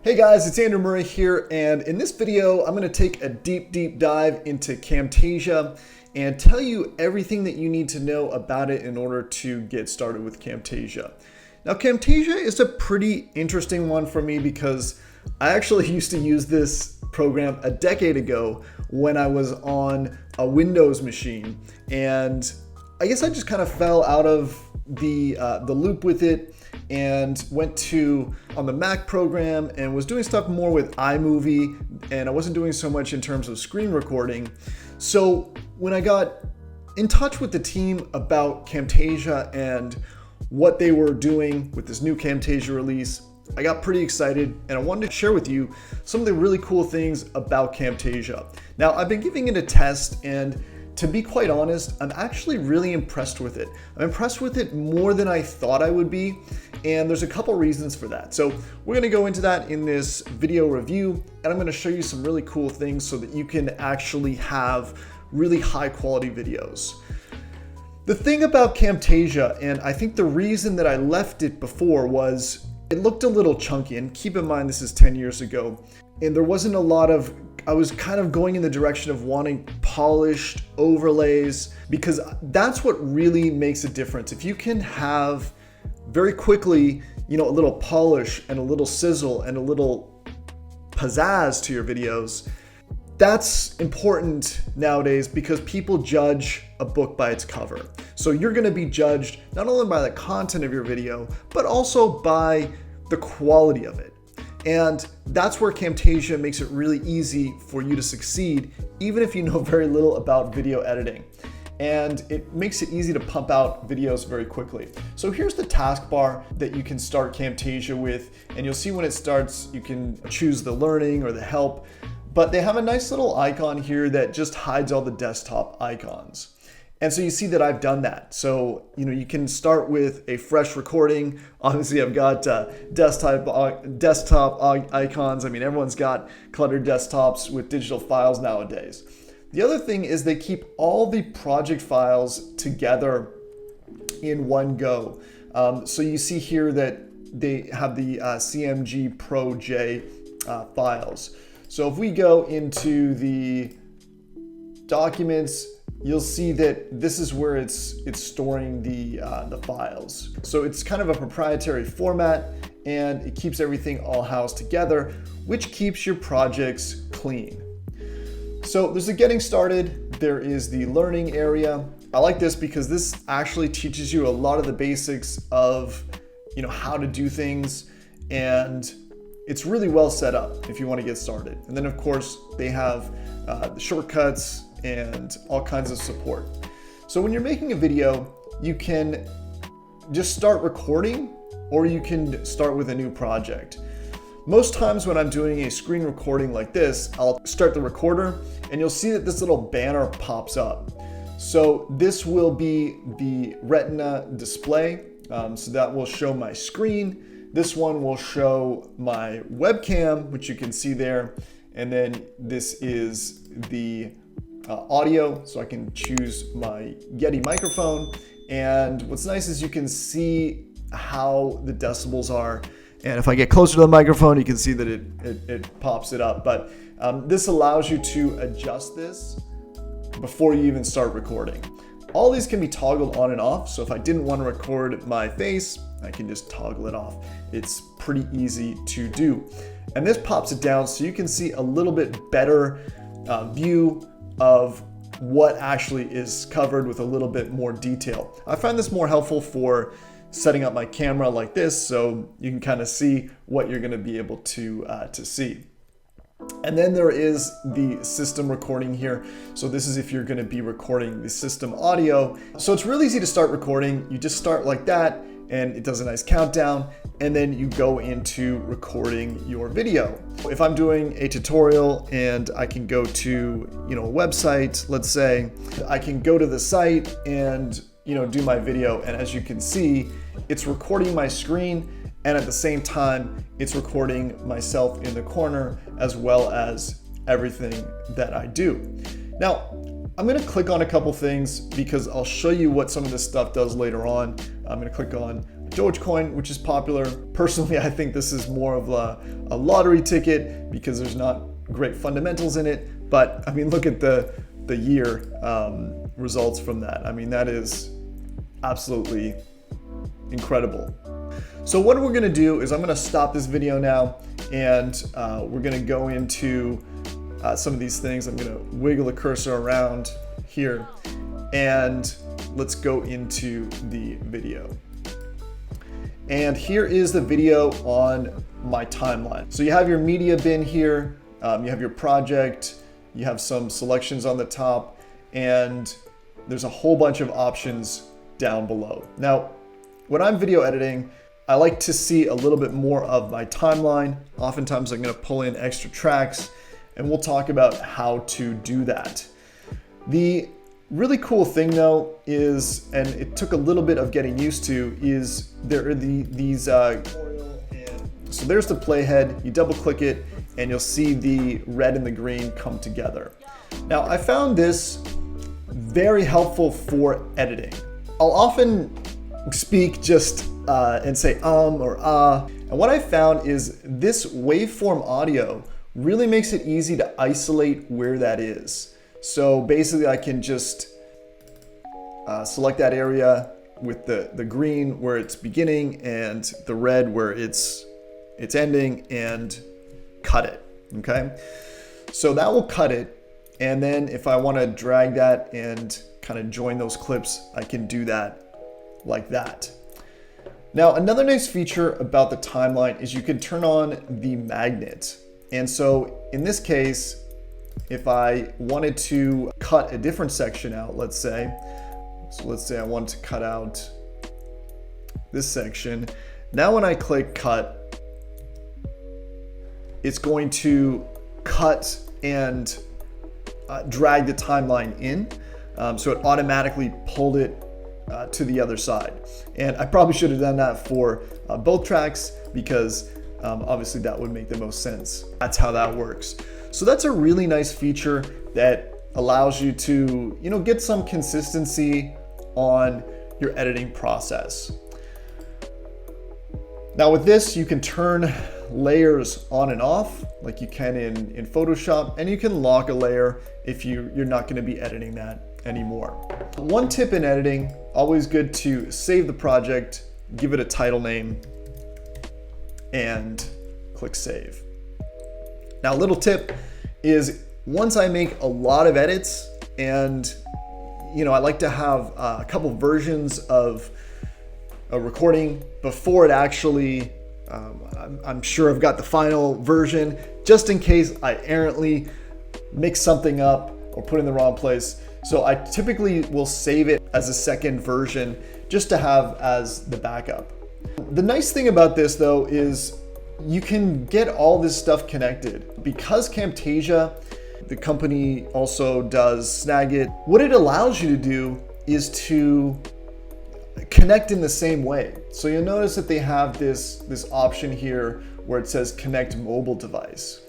Hey guys, it's Andrew Murray here, and in this video, I'm going to take a deep dive into Camtasia and tell you everything that you need to know about it in order to get started with Camtasia. Now, Camtasia is a pretty interesting one for me because I actually used to use this program a decade ago when I was on a Windows machine, and I guess I just kind of fell out of the loop with it and went to on the Mac program and was doing stuff more with iMovie, and I wasn't doing so much in terms of screen recording. So when I got in touch with the team about Camtasia and what they were doing with this new Camtasia release, I got pretty excited and I wanted to share with you some of the really cool things about Camtasia. Now, I've been giving it a test, and to be quite honest, I'm actually really impressed with it. I'm impressed with it more than I thought I would be, and there's a couple reasons for that. So we're gonna go into that in this video review, and I'm gonna show you some really cool things so that you can actually have really high quality videos. The thing about Camtasia, and I think the reason that I left it before, was it looked a little chunky, and keep in mind this is 10 years ago, and there wasn't a lot of, I was kind of going in the direction of wanting polished overlays, because that's what really makes a difference. If you can have very quickly, a little polish and a little sizzle and a little pizzazz to your videos, that's important nowadays because people judge a book by its cover. So you're going to be judged not only by the content of your video, but also by the quality of it. And that's where Camtasia makes it really easy for you to succeed, even if you know very little about video editing. And it makes it easy to pump out videos very quickly. So here's the taskbar that you can start Camtasia with, and you'll see when it starts, you can choose the learning or the help, but they have a nice little icon here that just hides all the desktop icons. And so you see that I've done that. So, you can start with a fresh recording. Obviously, I've got desktop icons. I mean, everyone's got cluttered desktops with digital files nowadays. The other thing is they keep all the project files together in one go. So you see here that they have the CMG Pro J files. So if we go into the documents, you'll see that this is where it's storing the files. So it's kind of a proprietary format, and it keeps everything all housed together, which keeps your projects clean. So there's the getting started. There is the learning area. I like this because this actually teaches you a lot of the basics of how to do things, and it's really well set up if you want to get started. And then of course they have the shortcuts and all kinds of support. So when you're making a video, you can just start recording, or you can start with a new project. Most times when I'm doing a screen recording like this, I'll start the recorder and you'll see that this little banner pops up. So this will be the Retina display. So that will show my screen. This one will show my webcam, which you can see there. And then this is the audio, so I can choose my Yeti microphone. And what's nice is you can see how the decibels are. And if I get closer to the microphone, you can see that it pops it up. But this allows you to adjust this before you even start recording. All these can be toggled on and off. So if I didn't want to record my face, I can just toggle it off. It's pretty easy to do. And this pops it down so you can see a little bit better view of what actually is covered with a little bit more detail. I find this more helpful for setting up my camera like this, so you can kind of see what you're going to be able to see. And then there is the system recording here. So this is if you're going to be recording the system audio. So it's really easy to start recording. You just start like that, and it does a nice countdown, and then you go into recording your video. If I'm doing a tutorial and I can go to a website, let's say, I can go to the site and do my video, and as you can see, it's recording my screen, and at the same time it's recording myself in the corner as well as everything that I do. Now, I'm going to click on a couple things because I'll show you what some of this stuff does later on. I'm going to click on Dogecoin, which is popular. Personally, I think this is more of a lottery ticket because there's not great fundamentals in it. But I mean, look at the year results from that. I mean, that is absolutely incredible. So what we're gonna do is I'm gonna stop this video now, and we're gonna go into some of these things. I'm gonna wiggle the cursor around here, and let's go into the video. And here is the video on my timeline. So you have your media bin here, you have your project, you have some selections on the top, and there's a whole bunch of options down below. Now, when I'm video editing, I like to see a little bit more of my timeline. Oftentimes I'm gonna pull in extra tracks, and we'll talk about how to do that. The really cool thing though is, and it took a little bit of getting used to, is there are these, so there's the playhead, you double click it, and you'll see the red and the green come together. Now I found this very helpful for editing. I'll often speak just and say or ah. And what I found is this waveform audio really makes it easy to isolate where that is. So basically I can just select that area with the green where it's beginning and the red where it's ending, and cut it, okay? So that will cut it. And then if I wanna drag that and kind of join those clips, I can do that like that. Now, another nice feature about the timeline is you can turn on the magnet. And so in this case, if I wanted to cut a different section out, let's say I want to cut out this section. Now when I click cut, it's going to cut and drag the timeline in. So it automatically pulled it to the other side. And I probably should have done that for both tracks, because obviously that would make the most sense. That's how that works. So that's a really nice feature that allows you to, get some consistency on your editing process. Now with this, you can turn layers on and off like you can in Photoshop, and you can lock a layer if you're not going to be editing that anymore. One tip in editing, always good to save the project, give it a title name, and click save. Now, a little tip is, once I make a lot of edits, and I like to have a couple versions of a recording before it actually, I'm sure I've got the final version, just in case I errantly mix something up or put it in the wrong place. So I typically will save it as a second version just to have as the backup. The nice thing about this though is you can get all this stuff connected. Because Camtasia, the company, also does Snagit, what it allows you to do is to connect in the same way. So you'll notice that they have this option here where it says connect mobile device.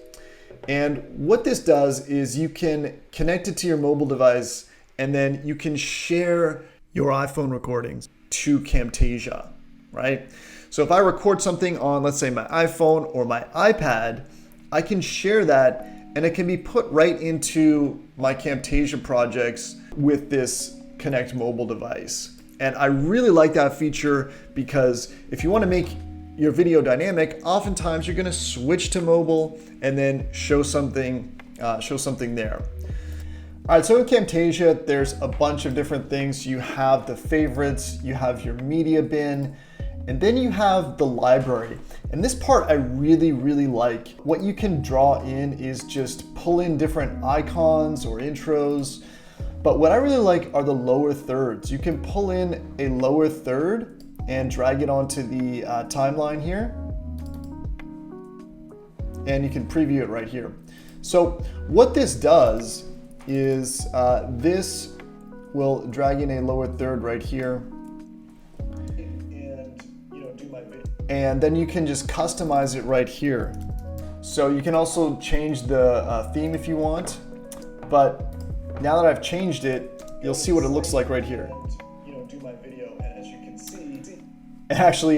And what this does is you can connect it to your mobile device, and then you can share your iPhone recordings to Camtasia, right? So if I record something on, let's say, my iPhone or my iPad, I can share that, and it can be put right into my Camtasia projects with this connect mobile device. And I really like that feature, because if you want to make your video dynamic, oftentimes you're going to switch to mobile and then show something there. All right, so in Camtasia, there's a bunch of different things. You have the favorites, you have your media bin, and then you have the library. And this part I really, really like. What you can draw in is just pull in different icons or intros. But what I really like are the lower thirds. You can pull in a lower third and drag it onto the timeline here. And you can preview it right here. So what this does is this will drag in a lower third right here. And do my video. And then you can just customize it right here. So you can also change the theme if you want. But now that I've changed it, you'll see what it looks like right here. Do my video, and as you can see, And actually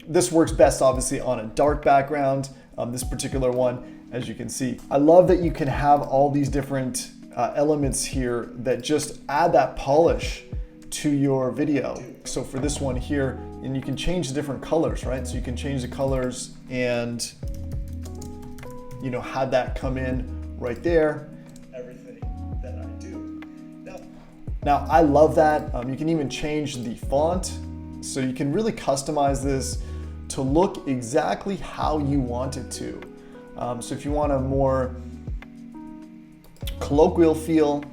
this works best obviously on a dark background, this particular one, as you can see. I love that you can have all these different elements here that just add that polish to your video. So for this one here, and you can change the different colors, right? So you can change the colors and, you know, have that come in right there. Everything that I do. Now I love that. You can even change the font. So you can really customize this to look exactly how you want it to. So if you want a more colloquial feel,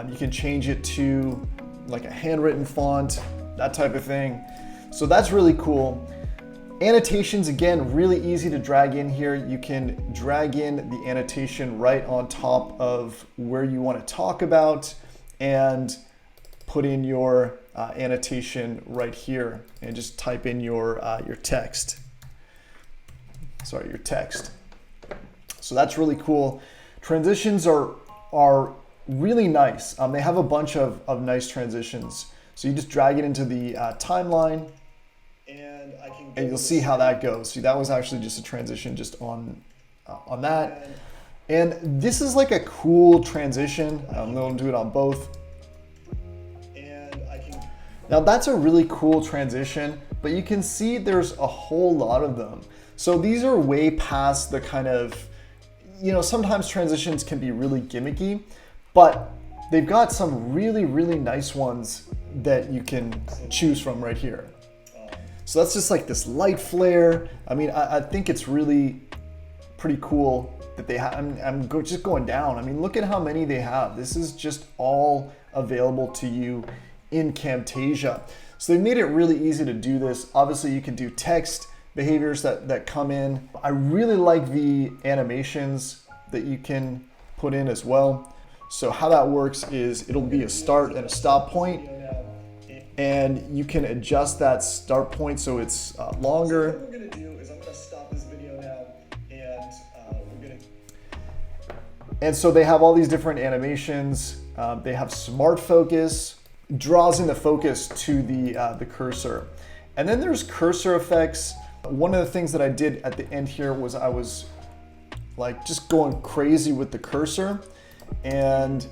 you can change it to like a handwritten font, that type of thing. So that's really cool. Annotations, again, really easy to drag in here. You can drag in the annotation right on top of where you want to talk about and put in your annotation right here and just type in your text. Sorry, your text. So that's really cool. Transitions are really nice. They have a bunch of nice transitions. So you just drag it into the timeline and you'll see how that goes. See, that was actually just a transition just on that. And this is like a cool transition. I'm going to do it on both. Now that's a really cool transition, but you can see there's a whole lot of them. So these are way past the kind of, you know, sometimes transitions can be really gimmicky, but they've got some really, really nice ones that you can choose from right here. So that's just like this light flare. I mean, I think it's really pretty cool that they have. I'm just going down. I mean, look at how many they have. This is just all available to you in Camtasia. So they made it really easy to do this. Obviously you can do text behaviors that come in. I really like the animations that you can put in as well. So how that works is it'll be a start and a stop point, and you can adjust that start point so it's longer. So what we're gonna do is I'm gonna stop this video now, and and so they have all these different animations. They have smart focus, draws in the focus to the cursor. And then there's cursor effects. One of the things that I did at the end here was I was like just going crazy with the cursor, and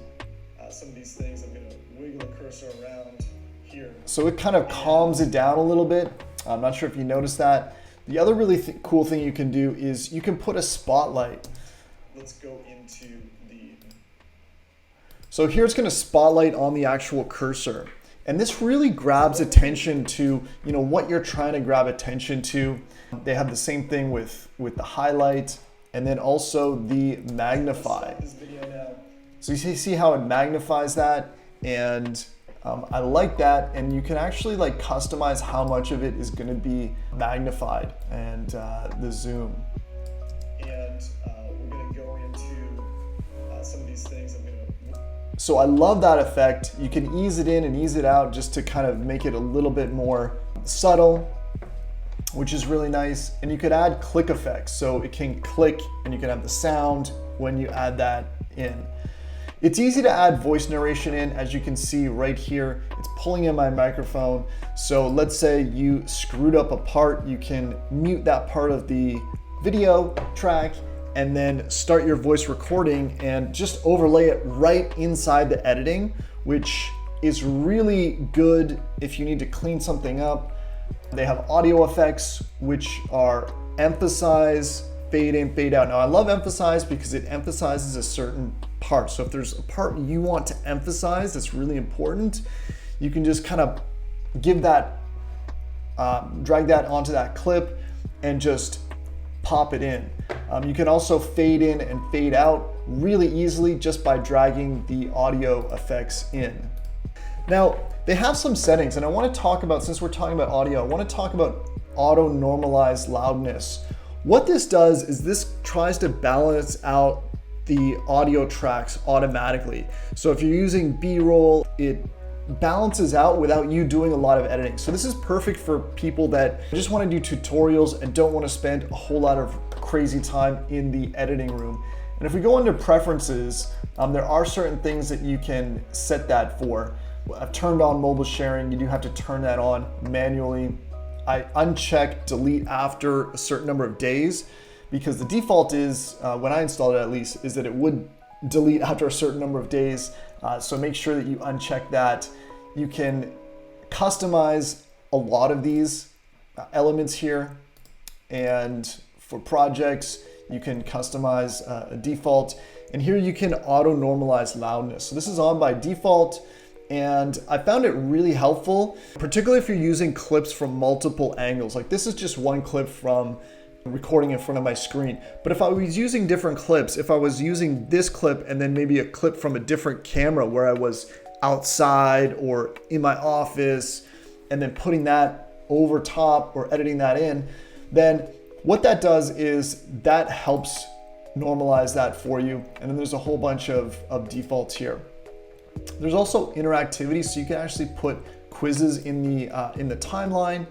some of these things I'm gonna wiggle the cursor around here. So it kind of calms it down a little bit. I'm not sure if you noticed that. The other really cool thing you can do is you can put a spotlight. Let's go into the... So here it's gonna spotlight on the actual cursor. And this really grabs attention to, you know, what you're trying to grab attention to. They have the same thing with the highlight and then also the magnify. So you see how it magnifies that, and I like that. And you can actually like customize how much of it is going to be magnified and the zoom. And we're going to go into some of these things. So I love that effect. You can ease it in and ease it out just to kind of make it a little bit more subtle, which is really nice. And you could add click effects. So it can click and you can have the sound when you add that in. It's easy to add voice narration in, as you can see right here. It's pulling in my microphone. So let's say you screwed up a part, you can mute that part of the video track and then start your voice recording and just overlay it right inside the editing, which is really good if you need to clean something up. They have audio effects, which are emphasize, fade in, fade out. Now I love emphasize because it emphasizes a certain part. So if there's a part you want to emphasize that's really important, you can just kind of give that, drag that onto that clip and just pop it in. You can also fade in and fade out really easily just by dragging the audio effects in. Now, they have some settings, and I want to talk about, since we're talking about audio, I want to talk about auto normalize loudness. What this does is this tries to balance out the audio tracks automatically. So if you're using B-roll, it balances out without you doing a lot of editing. So this is perfect for people that just want to do tutorials and don't want to spend a whole lot of crazy time in the editing room. And if we go under preferences, there are certain things that you can set that for. I've turned on mobile sharing. You do have to turn that on manually. I uncheck delete after a certain number of days because the default is, when I installed it at least, is that it would delete after a certain number of days. So make sure that you uncheck that. You can customize a lot of these elements here. And for projects, you can customize a default. And here you can auto normalize loudness. So this is on by default. And I found it really helpful, particularly if you're using clips from multiple angles. Like this is just one clip from recording in front of my screen. But if I was using different clips, if I was using this clip and then maybe a clip from a different camera where I was outside or in my office and then putting that over top or editing that in, then what that does is that helps normalize that for you. And then there's a whole bunch of defaults here. There's also interactivity, so you can actually put quizzes in the timeline,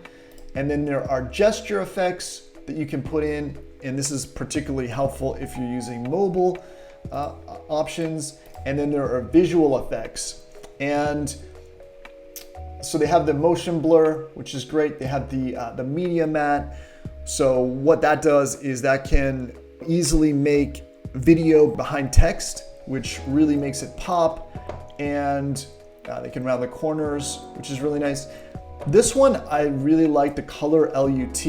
and then there are gesture effects that you can put in, and this is particularly helpful if you're using mobile options. And then there are visual effects, and so they have the motion blur, which is great. They have the media mat. So what that does is that can easily make video behind text, which really makes it pop. And they can round the corners, which is really nice. This one, I really like the color LUT.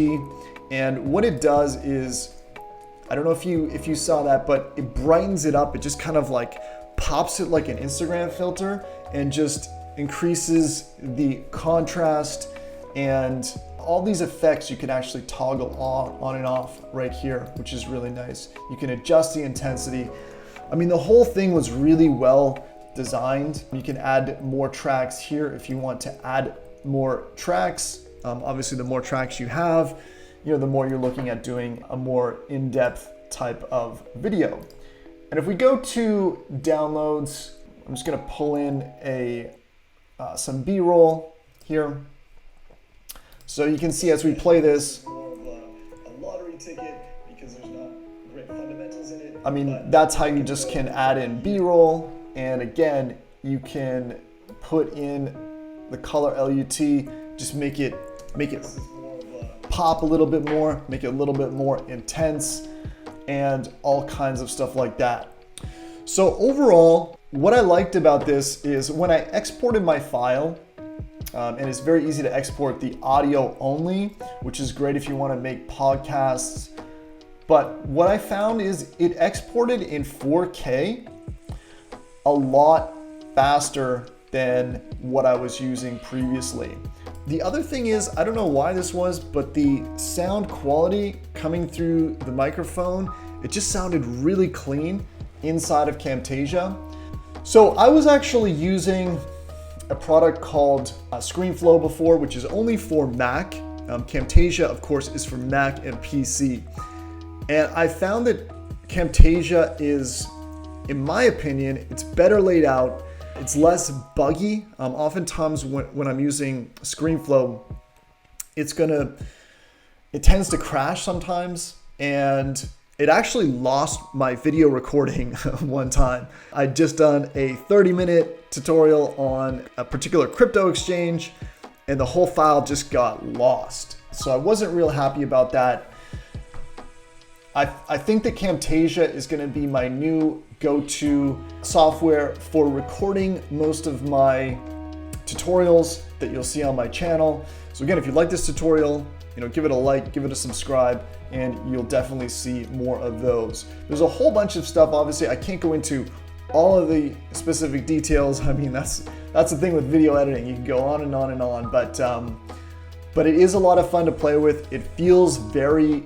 And what it does is, I don't know if you saw that, but it brightens it up. It just kind of like pops it like an Instagram filter and just increases the contrast, and all these effects you can actually toggle on and off right here, which is really nice. You can adjust the intensity. I mean, the whole thing was really well designed. You can add more tracks here if you want to add more tracks. Obviously, the more tracks you have, the more you're looking at doing a more in-depth type of video. And if we go to downloads, I'm just gonna pull in some B-roll here. So you can see as we play this, more of a lottery ticket because there's not great fundamentals in it. I mean, that's how you just can add in B-roll. And again, you can put in the color LUT, just make it pop a little bit more, make it a little bit more intense, and all kinds of stuff like that. So overall, what I liked about this is when I exported my file, and it's very easy to export the audio only, which is great if you want to make podcasts. But what I found is it exported in 4K a lot faster than what I was using previously. The other thing is, I don't know why this was, but the sound quality coming through the microphone, it just sounded really clean inside of Camtasia. So I was actually using a product called Screenflow before, which is only for Mac. Camtasia, of course, is for Mac and PC. And I found that Camtasia is, in my opinion, it's better laid out. It's less buggy. Oftentimes when I'm using Screenflow, it tends to crash sometimes. And it actually lost my video recording one time. I'd just done a 30-minute tutorial on a particular crypto exchange, and the whole file just got lost. So I wasn't real happy about that. I think that Camtasia is going to be my new go-to software for recording most of my tutorials that you'll see on my channel. So again, if you like this tutorial, give it a like, give it a subscribe, and you'll definitely see more of those. There's a whole bunch of stuff. Obviously, I can't go into all of the specific details. I mean, that's the thing with video editing. You can go on and on and on, but it is a lot of fun to play with. It feels very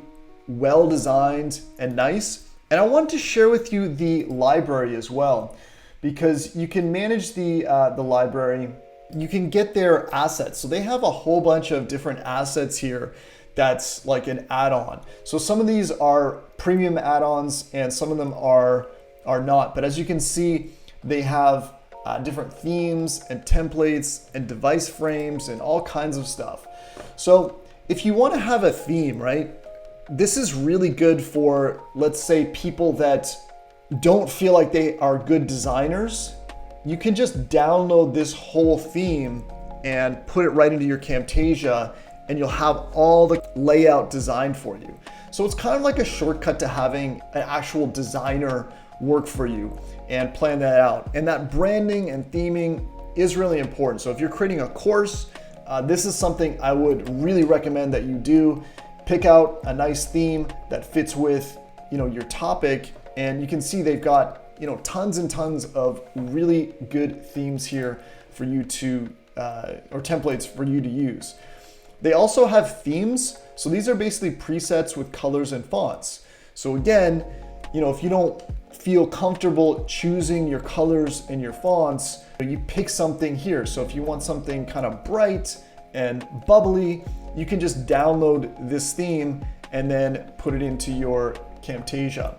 well designed and nice. And I want to share with you the library as well, because you can manage the library. You can get their assets. So they have a whole bunch of different assets here that's like an add-on. So some of these are premium add-ons and some of them are not. But as you can see, they have different themes and templates and device frames and all kinds of stuff. So if you want to have a theme, right, this is really good for, let's say, people that don't feel like they are good designers. you can just download this whole theme and put it right into your Camtasia, and you'll have all the layout designed for you. So it's kind of like a shortcut to having an actual designer work for you and plan that out. And that branding and theming is really important. So if you're creating a course, this is something I would really recommend that you do. Pick out a nice theme that fits with, your topic, and you can see they've got, tons and tons of really good themes here for you to, or templates for you to use. They also have themes. So these are basically presets with colors and fonts. So again, if you don't feel comfortable choosing your colors and your fonts, you pick something here. So if you want something kind of bright and bubbly, you can just download this theme and then put it into your Camtasia.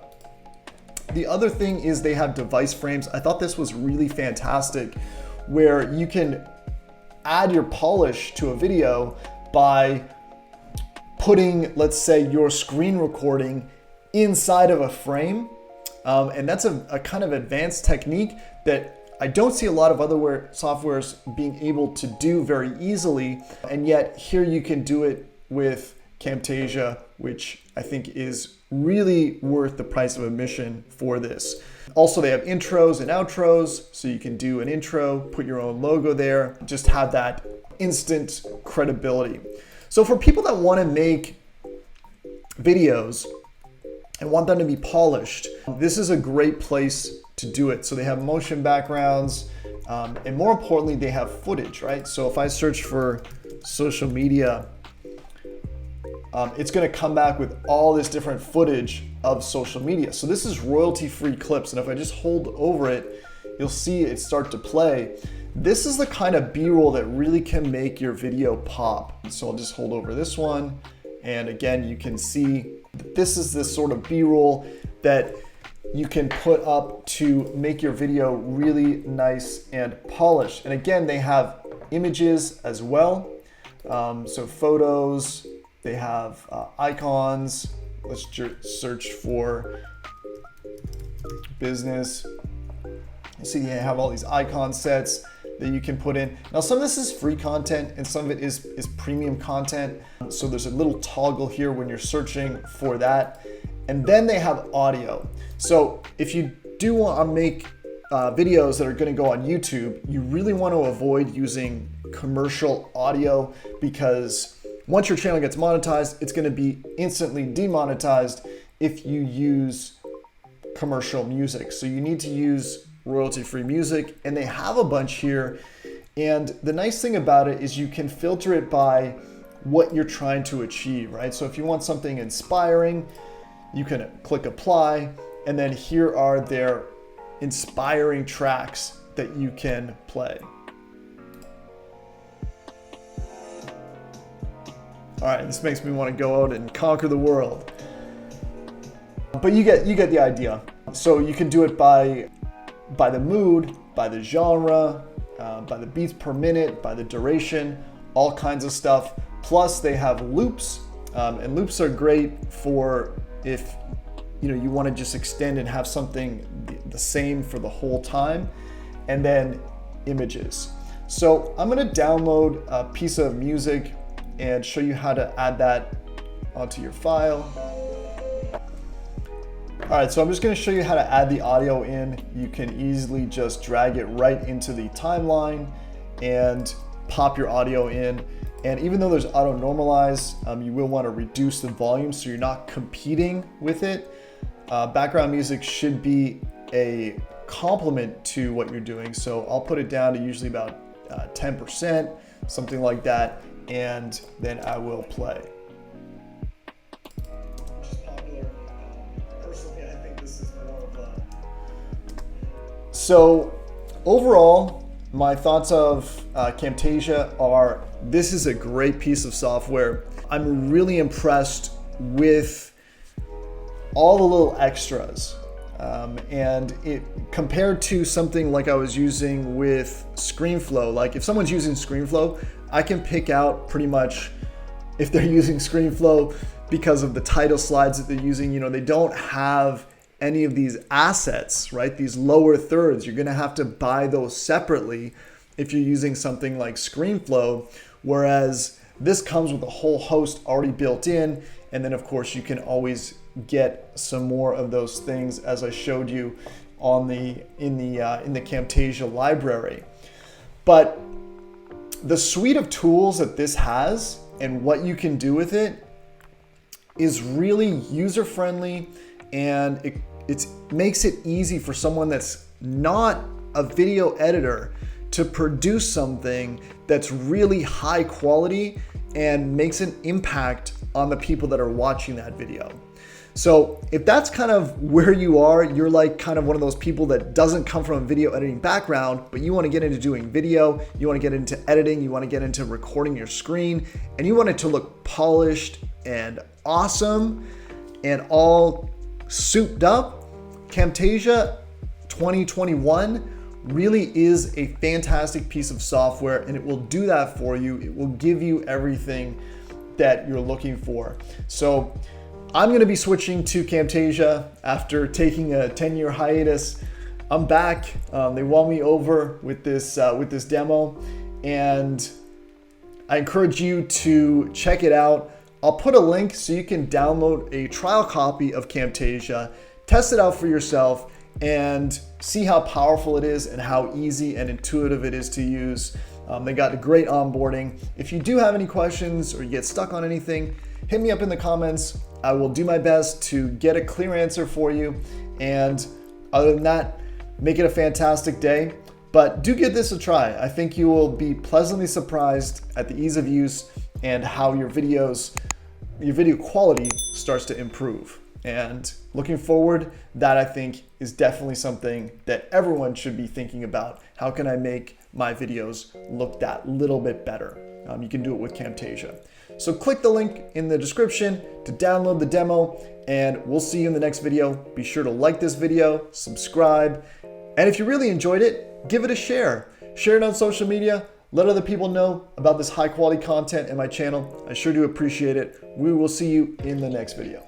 The other thing is they have device frames. I thought this was really fantastic, where you can add your polish to a video by putting, let's say, your screen recording inside of a frame. And that's a kind of advanced technique that I don't see a lot of other softwares being able to do very easily. And yet here you can do it with Camtasia, which I think is really worth the price of admission for this. Also, they have intros and outros, so you can do an intro, put your own logo there, just have that instant credibility. So for people that want to make videos and want them to be polished, this is a great place to do it. So they have motion backgrounds, and more importantly, they have footage, right? So if I search for social media, it's going to come back with all this different footage of social media. So this is royalty-free clips, and if I just hold over it, you'll see it start to play. This is the kind of B-roll that really can make your video pop. So I'll just hold over this one, and again, you can see that this is this sort of B-roll that you can put up to make your video really nice and polished. And again, they have images as well. So photos, they have icons. Let's search for business. You see they have all these icon sets that you can put in. Now some of this is free content and some of it is premium content. So there's a little toggle here when you're searching for that. And then they have audio. So if you do want to make videos that are going to go on YouTube, you really want to avoid using commercial audio, because once your channel gets monetized, it's going to be instantly demonetized if you use commercial music. So you need to use royalty-free music, and they have a bunch here. And the nice thing about it is you can filter it by what you're trying to achieve, right? So if you want something inspiring, you can click apply, and then here are their inspiring tracks that you can play. All right, this makes me want to go out and conquer the world. But you get the idea. So you can do it by the mood, by the genre, by the beats per minute, by the duration, all kinds of stuff. Plus they have loops, and loops are great for if you want to just extend and have something the same for the whole time. And then images. So I'm going to download a piece of music and show you how to add that onto your file. All right, so I'm just going to show you how to add the audio in. You can easily just drag it right into the timeline and pop your audio in. And even though there's auto normalize, you will want to reduce the volume so you're not competing with it. Background music should be a complement to what you're doing. So I'll put it down to usually about 10%, something like that. And then I will play. Which is popular. Personally, I think this is more of a... So overall, my thoughts of Camtasia are, this is a great piece of software. I'm really impressed with all the little extras. And it compared to something like I was using with Screenflow, like if someone's using Screenflow, I can pick out pretty much if they're using Screenflow because of the title slides that they're using. They don't have any of these assets, right? These lower thirds, you're gonna have to buy those separately if you're using something like Screenflow, whereas this comes with a whole host already built in. And then of course you can always get some more of those things as I showed you on in the Camtasia library. But the suite of tools that this has and what you can do with it is really user-friendly, and it makes it easy for someone that's not a video editor to produce something that's really high quality and makes an impact on the people that are watching that video. So if that's kind of where you are, you're like kind of one of those people that doesn't come from a video editing background, but you want to get into doing video, you want to get into editing, you want to get into recording your screen, and you want it to look polished and awesome and all souped up, Camtasia 2021 really is a fantastic piece of software, and it will do that for you. It will give you everything that you're looking for. So I'm going to be switching to Camtasia after taking a 10-year hiatus. I'm back. They won me over with this demo, and I encourage you to check it out. I'll put a link so you can download a trial copy of Camtasia, test it out for yourself, and see how powerful it is and how easy and intuitive it is to use. They got a great onboarding. If you do have any questions or you get stuck on anything, hit me up in the comments. I will do my best to get a clear answer for you. And other than that, make it a fantastic day. But do give this a try. I think you will be pleasantly surprised at the ease of use and how your video quality starts to improve. And looking forward, that I think is definitely something that everyone should be thinking about. How can I make my videos look that little bit better? You can do it with Camtasia. So click the link in the description to download the demo, and we'll see you in the next video. Be sure to like this video, subscribe, and if you really enjoyed it, give it a share. Share it on social media. Let other people know about this high quality content in my channel. I sure do appreciate it. We will see you in the next video.